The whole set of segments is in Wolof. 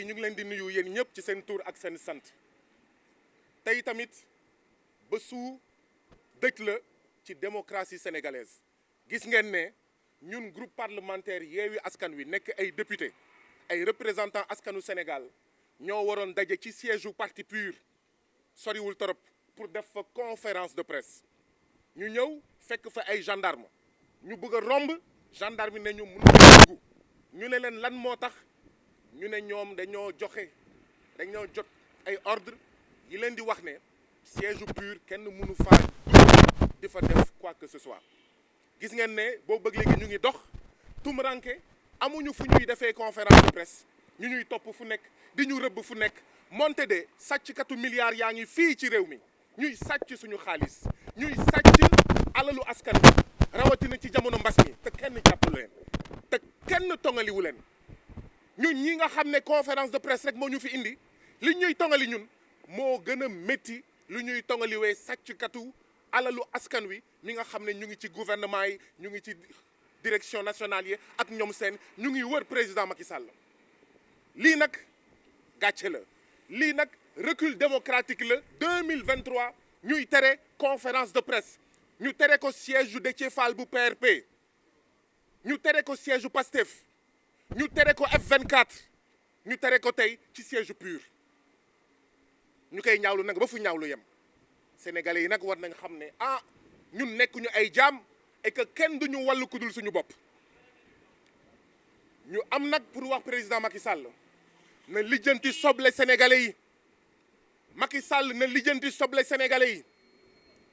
yi ñu ngi leen di nuyu yéen ñëpp ci seen tur ak seen sant tey tamit bésu dëj la ci démocratie sénégalaise gis ngeen ne ñun groupe parlementaire Yewwi Askan Wi nekk ay député ay représentants askanu Sénégal ñoo waroon daje ci siège u parti PUR soriwul torop pour def fa conférence de presse ñu ñëw fekk fa ay gendarme ñu bëgg a romb gendarme ne ñu mënuñu dugg ñu ne leen lan moo tax ñu ne ñoom dañoo jot ay ordre yi leen di wax ne siège u PUR kenn mënu faa dugg di fa def quoi que ce soit gis ngeen ne boo bëgg léegi ñu ngi dox tumuranke amuñu fu ñuy defee conférence de presse ñu ñuy topp fu nekk di ñu rëbb fu nekk monte de sàcckatu milliards yaa ngi fii ci réew mi ñuy sàcc suñu xaalis ñuy sàcc alalu askan bi rawatina ci jamono mbas mi te kenn jàppalu leen te kenn tongaliwu leen ñun ñi nga xam ne conférence de presse rek moo ñu fi indi li ñuy tongali ñun moo gën a métti lu ñuy tongaliwee sàcckatu alalu askan wi mi nga xam ne ñu ngi ci gouvernement yi ñu ngi ci direction nationale yi ak ñoom seen ñu ngi wër président Macky Sall lii nag gàcce la lii nag recul démocratique la 2023 ñuy tere conférence de presse ñu tere ko siège yu Déthié Fall bu PRP ñu tere ko siège yu PASTEF ñu tere ko F24 ñu tere ko tey ci siège yu PUR ñu koy ñaawlu nag ba fu ñaawlu yem sénégalais yi nag war nañ xam ne ñun nekkuñu ay jaam et que kenn duñu wàllu kudul suñu bopp ñu am nag pour wax président Macky Sall na lijjanti soble sénégalais yi Macky Sall na lijjanti soble sénégalais yi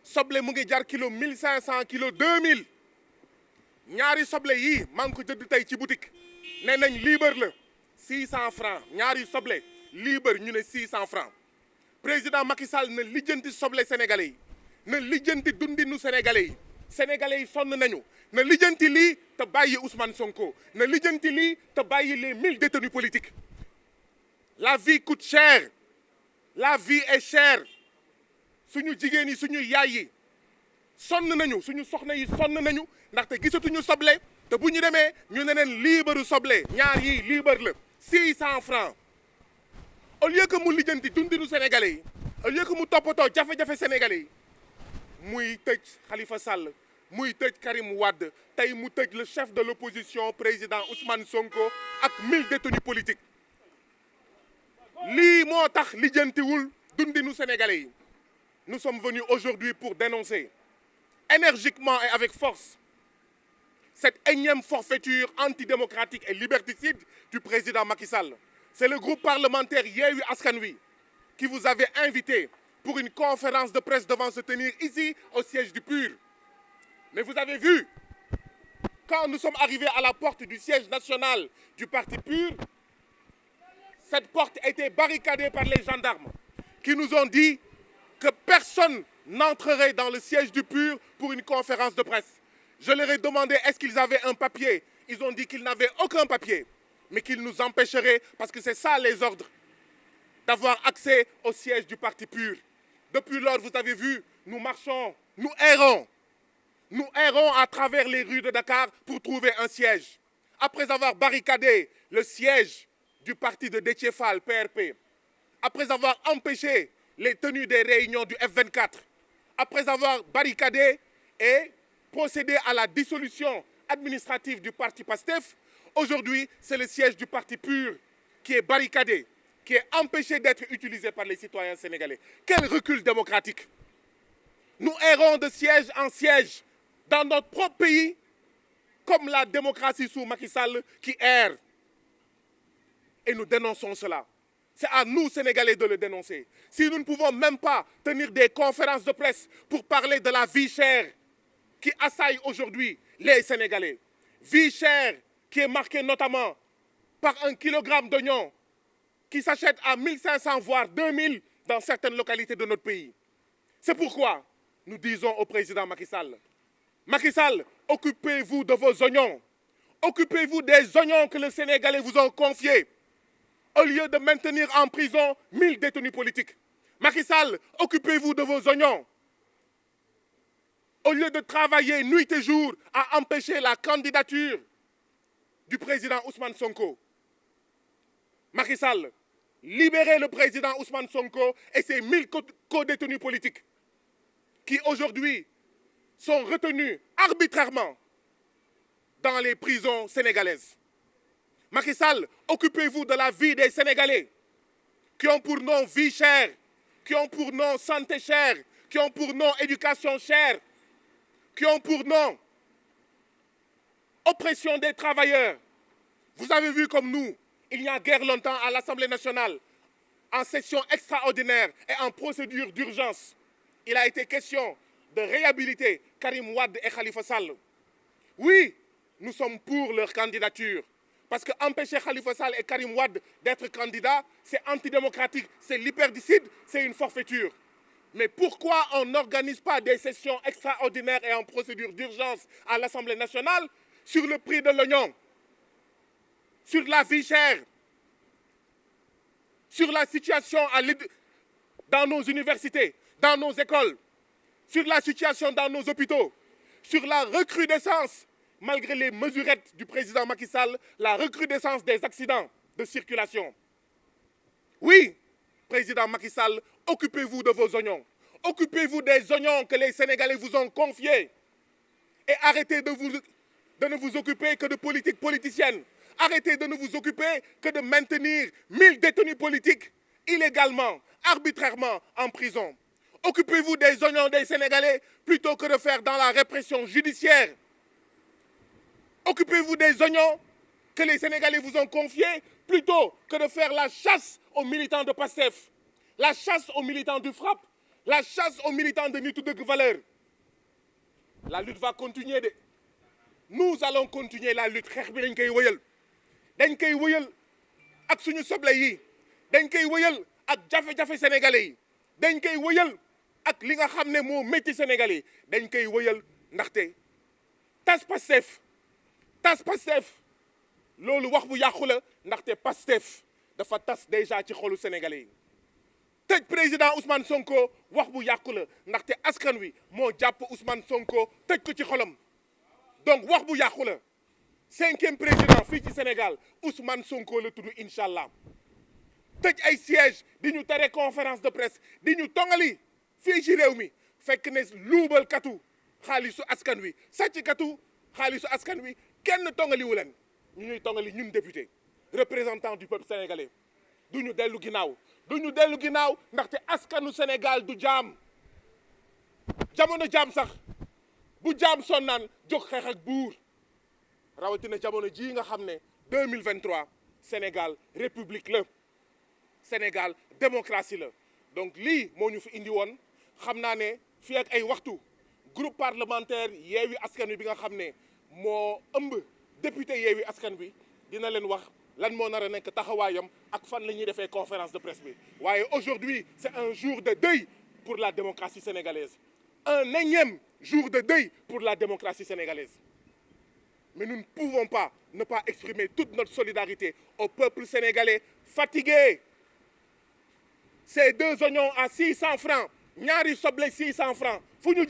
soble mu ngi jar kilo 1500 kilo 2000 ñaari soble yii maa ngi ko jënd tey ci boutique nee nañ libre la 600 francs ñaari soble libre ñu ne 600 francs président Macky Sall na lijjanti soble sénégalais yi na lijjanti dundinu sénégalais yi sénégalais yi sonn nañu na lijjanti lii te bàyyi Ousmane Sonko na lijjanti lii te bàyyi les 1000 détenus politiques la vie coûte cher la vie est chère suñu jigéen yi suñu yaay yi sonn nañu suñu soxna yi sonn nañu ndaxte gisatuñu soble te bu ñu demee ñu ne leen liibaru soble ñaar yi liibar la 600 francs au lieu que mu lijjanti dundinu sénégalais yi au lieu que mu toppatoo jafe-jafe sénégalais yi muy tëj Khalifa Sall muy tëj Karim Wade tey mu tëj le chef de l'opposition président Ousmane Sonko ak 1000 détenus politiques lii moo tax lijjantiwul dundinu sénégalais yi nous sommes venus aujourd'hui pour dénoncer énergiquement et avec force cette énième forfaiture antidémocratique et liberticide du président Macky Sall. C'est le groupe parlementaire Yewwi Askan Wi qui vous avait invité pour une conférence de presse devant se tenir ici au siège du PUR. Mais vous avez vu, quand nous sommes arrivés à la porte du siège national du parti PUR, cette porte a été barricadée par les gendarmes qui nous ont dit que personne n'entrerait dans le siège du PUR pour une conférence de presse. Je leur ai demandé est-ce qu'ils avaient un papier. Ils ont dit qu'ils n'avaient aucun papier, mais qu'ils nous empêcheraient, parce que c'est ça les ordres, d'avoir accès au siège du parti PUR. Depuis lors, vous avez vu, nous marchons, nous errons à travers les rues de Dakar pour trouver un siège. Après avoir barricadé le siège du parti de Déthié Fall, PRP, après avoir empêché les tenues des réunions du F24, après avoir barricadé et procédé à la dissolution administrative du parti PASTEF, aujourd'hui, c'est le siège du parti PUR qui est barricadé, qui est empêché d'être utilisé par les citoyens sénégalais. Quel recul démocratique! Nous errons de siège en siège dans notre propre pays, comme la démocratie sous Macky Sall qui erre. Et nous dénonçons cela. C'est à nous, Sénégalais, de le dénoncer. Si nous ne pouvons même pas tenir des conférences de presse pour parler de la vie chère qui assaille aujourd'hui les Sénégalais, vie chère qui est marquée notamment par 1 kilogramme d'oignons qui s'achète à 1500 voire 2000 dans certaines localités de notre pays. C'est pourquoi nous disons au président Macky Sall, Macky Sall, occupez-vous de vos oignons. Occupez-vous des oignons que les Sénégalais vous ont confiés. Au lieu de maintenir en prison 1000 détenus politiques. Macky Sall, occupez-vous de vos oignons. Au lieu de travailler nuit et jour à empêcher la candidature du président Ousmane Sonko. Macky Sall, libérer le président Ousmane Sonko et ses 1000 co-détenus politiques qui aujourd'hui sont retenus arbitrairement dans les prisons sénégalaises. Macky Sall, occupez-vous de la vie des Sénégalais qui ont pour nom vie chère, qui ont pour nom santé chère, qui ont pour nom éducation chère, qui ont pour nom oppression des travailleurs. Vous avez vu comme nous, il n'y a guère longtemps à l'Assemblée nationale, en session extraordinaire et en procédure d'urgence, il a été question de réhabiliter Karim Wade et Khalifa Sall. Oui, nous sommes pour leur candidature. Parce que empêcher Khalifa Sall et Karim Wade d'être candidats, c'est antidémocratique, c'est liperdicide, c'est une forfaiture. Mais pourquoi on n'organise pas des sessions extraordinaires et en procédure d'urgence à l'Assemblée nationale sur le prix de l'oignon, sur la vie chère, sur la situation dans nos universités, dans nos écoles, sur la situation dans nos hôpitaux, sur la recrudescence, malgré les mesurettes du président Macky Sall, la recrudescence des accidents de circulation. Oui, président Macky Sall, occupez-vous de vos oignons. Occupez-vous des oignons que les Sénégalais vous ont confiés. Et arrêtez de ne vous occuper que de politique politicienne. Arrêtez de ne vous occuper que de maintenir 1000 détenus politiques illégalement, arbitrairement en prison. Occupez-vous des oignons des Sénégalais plutôt que de faire dans la répression judiciaire. Occupez-vous des oignons que les Sénégalais vous ont confiés plutôt que de faire la chasse aux militants de PASTEF, la chasse aux militants du FRAPP, la chasse aux militants de Nittu Dëgg Valeurs. La lutte va continuer. Nous allons continuer la lutte. Xeex bi dañ koy wëyal. Dañ koy wëyal ak suñu soble yi. Dañ koy wëyal ak jafe-jafe sénégalais yi. Dañ koy wëyal ak li nga xam ne moo métti sénégalais yi. Dañ koy wëyal ndaxte tas Pastef loolu wax bu yàqu la ndaxte Pastef dafa tas déjà ci xolu sénégalais yi. tëj président Ousmane Sonko wax bu yàqu la ndaxte askan wi moo jàpp Ousmane Sonko tëj ko ci xolam. Donc wax bu yàqu la 5e président fii ci Sénégal Ousmane Sonko la tudd incha allah tëj ay siège di ñu tere conférence de presse di ñu tongali fii ci réew mi fekk ne luubal katu xaalisu askan wi sàcc katu xaalisu askan wi kenn tongaliwu leen ñu ñuy tongali ñun député représentant du peuple sénégalais du ñu dellu ginnaaw ndaxte askanu Sénégal du jaam jamono jaam sax bu jaam sonnaan jóg xeex ak buur rawatina jamono ji nga xam ne 2023 Sénégal république la Sénégal démocratie la donc lii moo ñu fi indi woon xam naa ne fii ak ay waxtu groupe parlementaire Yewwi Askan Wi bi nga xam ne moo ëmb député Yewwi Askan Wi dina leen wax lan moo nar a nekk taxawaayam ak fan la ñuy defee conférence de presse bi waaye aujourd'hui c'est un jour de deuil pour la démocratie sénégalaise un énième jour de deuil pour la démocratie sénégalaise mais nous ne pouvons pas ne pas exprimer toute notre solidarité au peuple sénégalais fatigué. Ces 2 oignons à 600 francs ñaari soble 600 francs fu ñu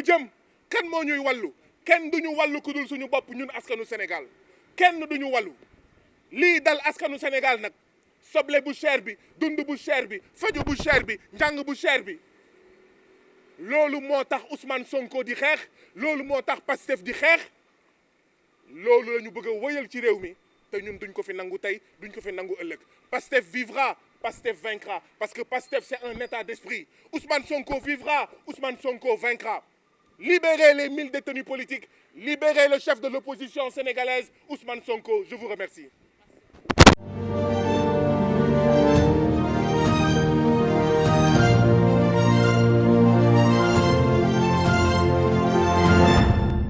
jëm kan moo ñuy wàllu kenn duñu wàllu ku dul suñu bopp ñun askanu Sénégal kenn duñu wàllu lii dal askanu Sénégal nag soble bu cher bi dund bu cher bi faju bu cher bi njàng bu cher bi loolu moo tax Ousmane Sonko di xeex loolu moo tax Pastef di xeex loolu la ñu bëgg a wëyal ci réew mi te ñun duñ ko fi nangu tey duñ ko fi nangu ëllëg Pastef vivra Pastef vaincra parce que Pastef c'est un état d'esprit Ousmane Sonko vivra Ousmane Sonko vaincra. Libérez les 1000 détenus politiques, libérez le chef de l'opposition sénégalaise Ousmane Sonko. Je vous remercie.